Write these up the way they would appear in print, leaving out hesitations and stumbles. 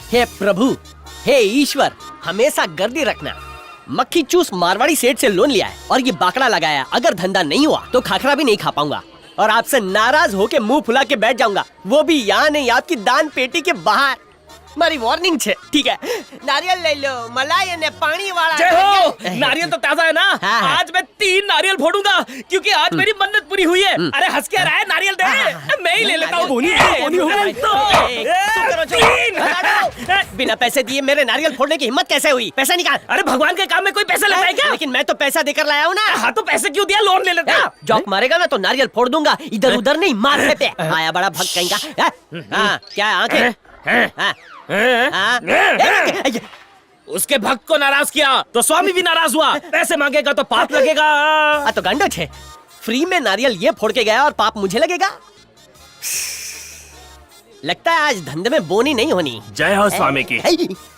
हे प्रभु, हे ईश्वर, हमेशा गर्दी रखना। मक्खी चूस मारवाड़ी सेठ से लोन लिया है और ये बाकड़ा लगाया। अगर धंधा नहीं हुआ तो खाखरा भी नहीं खा पाऊंगा और आपसे नाराज होके मुंह फुला के बैठ जाऊंगा, वो भी यहाँ नहीं, आपकी दान पेटी के बाहर। मारी वार्निंग छे, ठीक है? नारियल ले लो, मलाई ने पानी वाला। जय हो। नारियल तो ताजा है ना? हाँ। आज मैं 3 नारियल फोड़ूंगा क्योंकि आज मेरी मन्नत पूरी हुई है। अरे हंस क्या रहा है? नारियल दे, मैं ही ले लेता हूँ। बिना पैसे दिए मेरे नारियल फोड़ने की हिम्मत कैसे हुई? पैसा निकाल। अरे भगवान के काम में कोई पैसा लगता है क्या? लेकिन मैं तो पैसा देकर लाया हूँ ना। हाँ तो पैसे क्यों दिया? लोन ले लेता। जॉक मारेगा ना तो नारियल फोड़ दूंगा, इधर उधर नहीं, माथे पे। आया बड़ा भक्त कहीं का। हाँ, क्या आंखें? उसके भक्त को नाराज किया तो स्वामी भी नाराज हुआ। पैसे मांगेगा तो पाप लगेगा। तो गंडो छे, फ्री में नारियल ये फोड़ के गया और पाप मुझे लगेगा। लगता है आज धंधे में बोनी नहीं होनी। जय हो स्वामी की।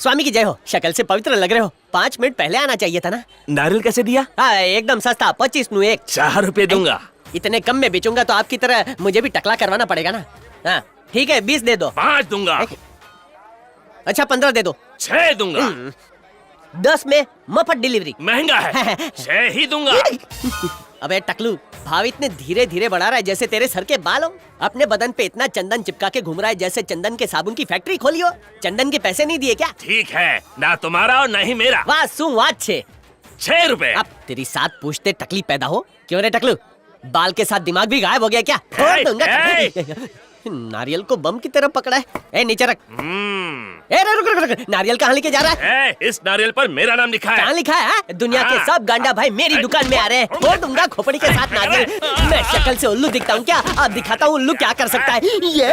स्वामी की जय हो। शक्ल से पवित्र लग रहे हो। 5 मिनट पहले आना चाहिए था ना। नारियल कैसे दिया? एकदम सस्ता, 25 नु एक। 4 रुपए दूंगा। इतने कम में बेचूंगा तो आपकी तरह मुझे भी टकला करवाना पड़ेगा ना। हाँ ठीक है, 20 दे दो। 5 दूंगा। अच्छा 15 दे दो। 6 दूंगा। 10 में मफत डिलीवरी। महंगा है। 6 ही दूंगा। अबे टकलू, भाव इतने धीरे धीरे बढ़ा रहा है जैसे तेरे सर के बाल हो। अपने बदन पे इतना चंदन चिपका के घूम रहा है जैसे चंदन के साबुन की फैक्ट्री खोली हो। चंदन के पैसे नहीं दिए क्या? ठीक है, ना तुम्हारा और ना ही मेरा। वाह सु वाह 6 रुपए। अब तेरी 7 पूछते टकली पैदा हो। क्यों रे टकलू, बाल के साथ दिमाग भी गायब हो गया क्या? फोड़ दूंगा। नारियल को बम की तरह पकड़ा है। ए नीचे रख। रुक, नारियल कहाँ लेके जा रहा है? इस नारियल पर मेरा नाम लिखा है। कहाँ लिखा है? दुनिया के सब गांडा भाई मेरी दुकान में आ रहे हैं। फोड़ दूंगा खोपड़ी के साथ नारियल। मैं शक्ल से उल्लू दिखता हूँ क्या? अब दिखाता हूँ उल्लू क्या कर सकता है। ये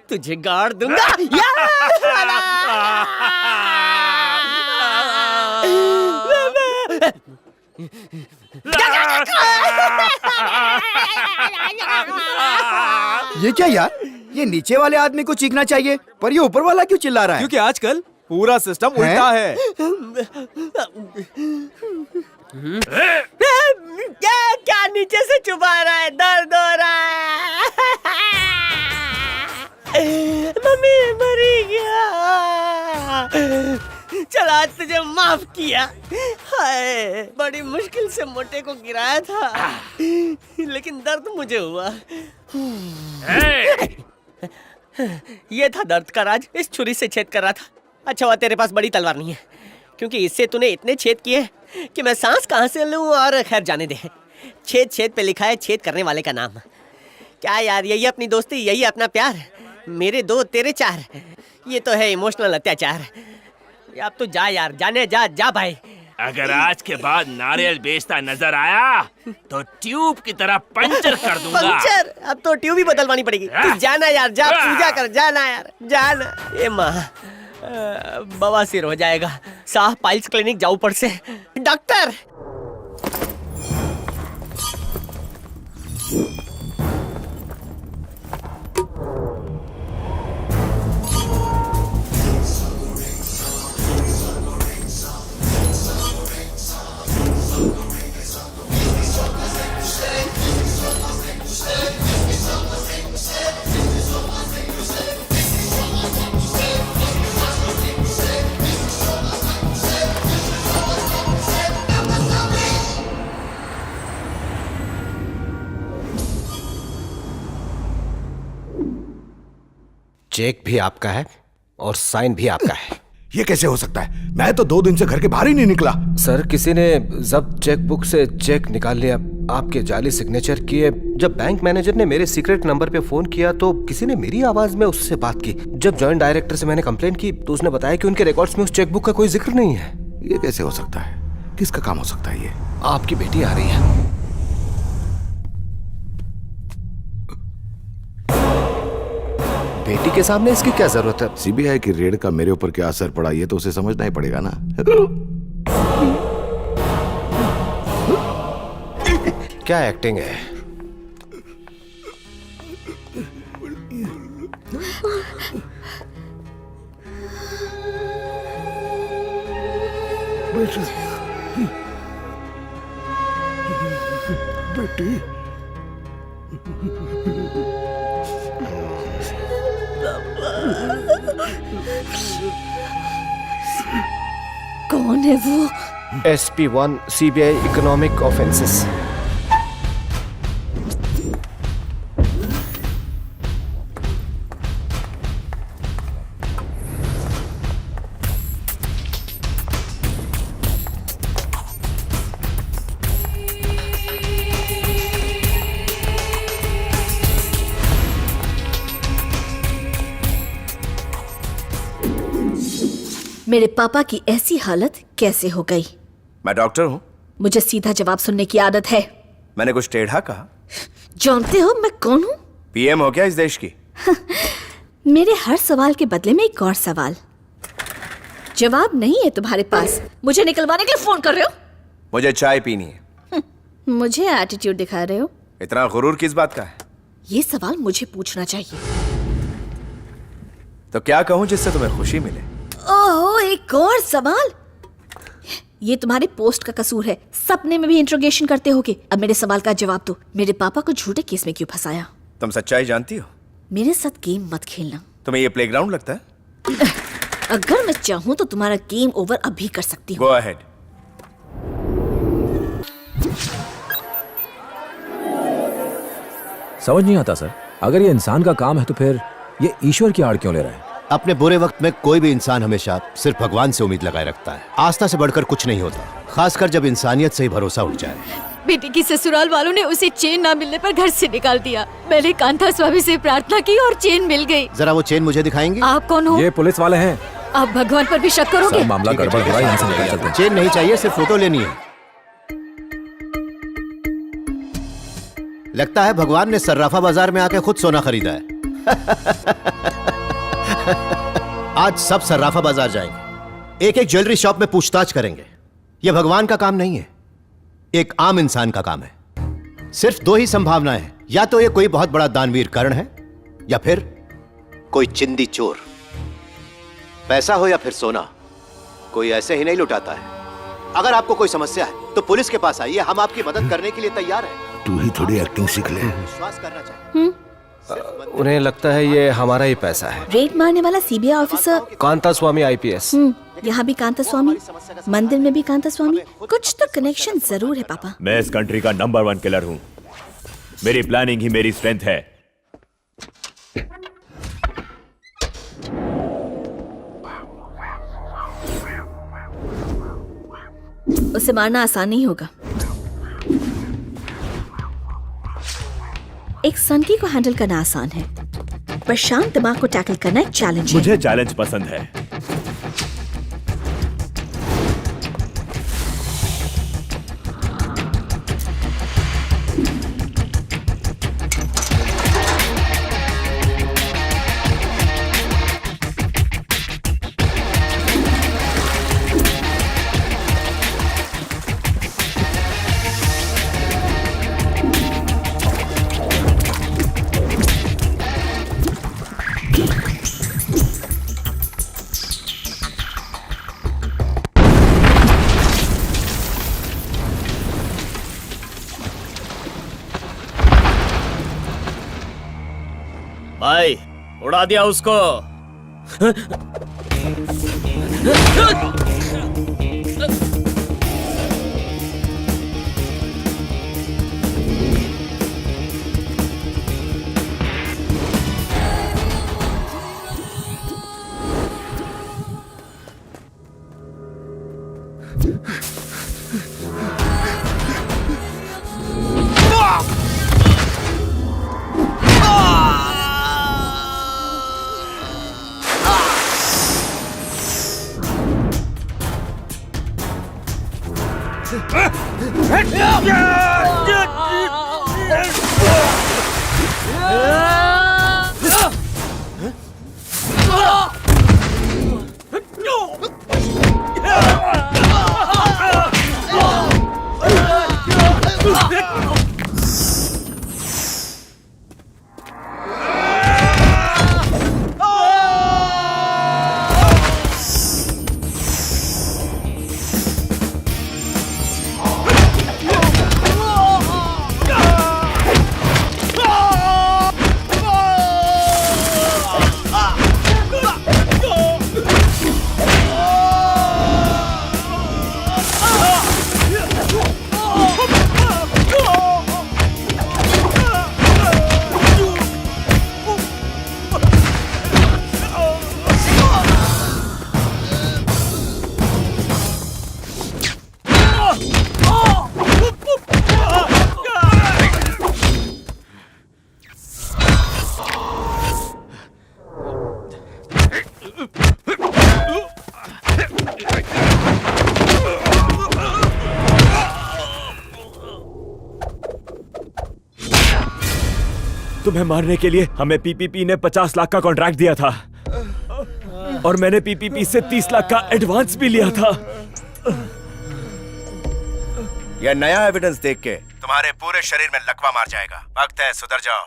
तुझे गाड़ दूंगा। ये क्या यार? ये नीचे वाले आदमी को चीखना चाहिए पर ये ऊपर वाला क्यों चिल्ला रहा है? क्योंकि आजकल पूरा सिस्टम उल्टा है। क्या नीचे से चुभा रहा है? दर्द हो रहा है। मम्मी मरी गया। चल आज तुझे माफ किया। हाय, बड़ी मुश्किल से मोटे को गिराया था लेकिन दर्द मुझे हुआ। ये था दर्द का राज। इस छुरी से छेद कर रहा था। अच्छा हुआ तेरे पास बड़ी तलवार नहीं है, क्योंकि इससे तूने इतने छेद किए कि मैं सांस कहाँ से लूं। और खैर जाने दे, छेद छेद पे लिखा है छेद करने वाले का नाम। क्या यार, यही अपनी दोस्ती, यही अपना प्यार। मेरे 2 तेरे 4, ये तो है इमोशनल अत्याचार। अब तो जा यार, जाने जा भाई। अगर आज के बाद नारियल बेचता नजर आया तो ट्यूब की तरह पंचर कर दूंगा। पंचर? अब तो ट्यूब ही बदलवानी पड़ेगी। तू जाना यार, जा पूजा कर, जाना यार, जाना। ए माँ, बवासीर हो जाएगा। साफ पाइल्स क्लिनिक जाऊं पड़ से। डॉक्टर चेक भी आपका है और साइन भी आपका है। ये कैसे हो सकता है? मैं तो 2 दिन से घर के बाहर ही नहीं निकला। सर, किसी ने जब्त चेक बुक से चेक निकाल लिया, आपके जाली सिग्नेचर किए। जब बैंक मैनेजर ने मेरे सीक्रेट नंबर पे फोन किया तो किसी ने मेरी आवाज में उससे बात की। जब जॉइंट डायरेक्टर से मैंने कंप्लेन की तो उसने बताया कि उनके रिकॉर्ड्स में उस चेक बुक का कोई जिक्र नहीं है। ये कैसे हो सकता है? किसका काम हो सकता है ये? आपकी बेटी आ रही है। बेटी के सामने इसकी क्या जरूरत है? सीबीआई की रेड का मेरे ऊपर क्या असर पड़ा ये तो उसे समझना ही पड़ेगा ना। क्या एक्टिंग है? बेटी, कौन है वो? SP1 CBI economic offences. मेरे पापा की ऐसी हालत कैसे हो गई? मैं डॉक्टर हूँ। मुझे सीधा जवाब सुनने की आदत है। मैंने कुछ टेढ़ा कहा? जानते हो मैं कौन हूँ? PM हो क्या इस देश की? मेरे हर सवाल के बदले में एक और सवाल। जवाब नहीं है तुम्हारे पास, मुझे निकलवाने के लिए फोन कर रहे हो? मुझे चाय पीनी है। मुझे एटीट्यूड दिखा रहे हो? इतना गुरूर किस बात का है? ये सवाल मुझे पूछना चाहिए। तो क्या कहूँ जिससे तुम्हें खुशी मिले? ओहो, एक और सवाल। ये तुम्हारे पोस्ट का कसूर है, सपने में भी इंट्रोगेशन करते होगे। अब मेरे सवाल का जवाब दो, मेरे पापा को झूठे केस में क्यों फंसाया? तुम सच्चाई जानती हो? मेरे साथ गेम मत खेलना। तुम्हें ये प्लेग्राउंड लगता है? अगर मैं चाहूँ तो तुम्हारा गेम ओवर अभी कर सकती हूँ। Go ahead. समझ नहीं आता सर, अगर ये इंसान का काम है तो फिर ये ईश्वर की आड़ क्यों ले रहा है? अपने बुरे वक्त में कोई भी इंसान हमेशा सिर्फ भगवान से उम्मीद लगाए रखता है। आस्था से बढ़कर कुछ नहीं होता, खासकर जब इंसानियत से ही भरोसा उठ जाए। बेटी की ससुराल वालों ने उसे चेन ना मिलने पर घर से निकाल दिया। मैंने कांता स्वामी से प्रार्थना की और चेन मिल गई। जरा वो चेन मुझे दिखाएंगे? आप कौन हो? ये पुलिस वाले हैं। आप भगवान पर भी शक करोगे? सर, मामला गड़बड़ हो रहा है, यहाँ से निकल चलते हैं। चेन नहीं चाहिए, सिर्फ फोटो लेनी है। लगता है भगवान ने सर्राफा बाजार में आके खुद सोना खरीदा है। आज सब सर्राफा बाजार जाएंगे, एक एक ज्वेलरी शॉप में पूछताछ करेंगे। यह भगवान का काम नहीं है, एक आम इंसान का काम है। सिर्फ दो ही संभावनाएं हैं, या तो ये कोई बहुत बड़ा दानवीर कर्ण है, या फिर कोई चिंदी चोर। पैसा हो या फिर सोना, कोई ऐसे ही नहीं लुटाता है। अगर आपको कोई समस्या है तो पुलिस के पास आइए, हम आपकी मदद करने के लिए तैयार हैं। तू ही थोड़ी एक्टिंग सीख ले। विश्वास करना चाहिए। उन्हें लगता है ये हमारा ही पैसा है। रेड मारने वाला सीबीआई ऑफिसर कांता स्वामी IPS। यहाँ भी कांता स्वामी, मंदिर में भी कांता स्वामी। कुछ तो कनेक्शन जरूर है पापा। मैं इस कंट्री का नंबर 1 किलर हूँ। मेरी प्लानिंग ही मेरी स्ट्रेंथ है। उसे मारना आसान नहीं होगा। एक सनकी को हैंडल करना आसान है, पर शांत दिमाग को टैकल करना एक चैलेंज है। मुझे चैलेंज पसंद है। भाई, उड़ा दिया उसको। तुम्हें मारने के लिए हमें पीपीपी ने 50 लाख का कॉन्ट्रैक्ट दिया था और मैंने पीपीपी से 30 लाख का एडवांस भी लिया था। यह नया एविडेंस देख के तुम्हारे पूरे शरीर में लकवा मार जाएगा। वक्त है, सुधर जाओ।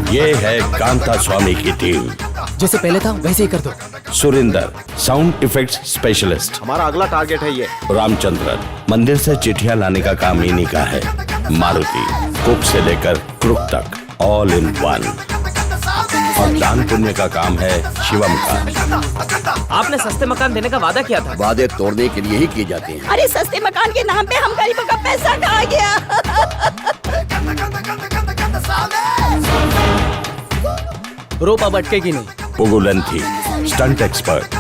ये है कांता स्वामी की टीम। जैसे पहले था वैसे ही कर दो। Surinder, sound effects specialist. हमारा अगला टारगेट है ये। रामचंद्रन, मंदिर से चिट्ठियां लाने का काम इन्हीं का है। मारुति, कुक से लेकर क्रुक तक, ऑल इन वन। और दान पुण्य का काम है शिवम का। आपने सस्ते मकान देने का वादा किया था। वादे तोड़ने के लिए ही किए जाते हैं। अरे सस्ते मकान के नाम पे हम गरीबों का पैसा कहाँ गया? रोप अब अटकेगी नहीं। पुगुलंथी, स्टंट एक्सपर्ट।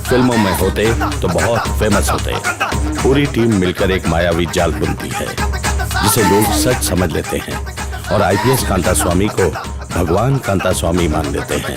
फिल्मों में होते तो बहुत फेमस होते। पूरी टीम मिलकर एक मायावी जाल बुनती है जिसे लोग सच समझ लेते हैं और आईपीएस कांता स्वामी को भगवान कांता स्वामी मान लेते हैं।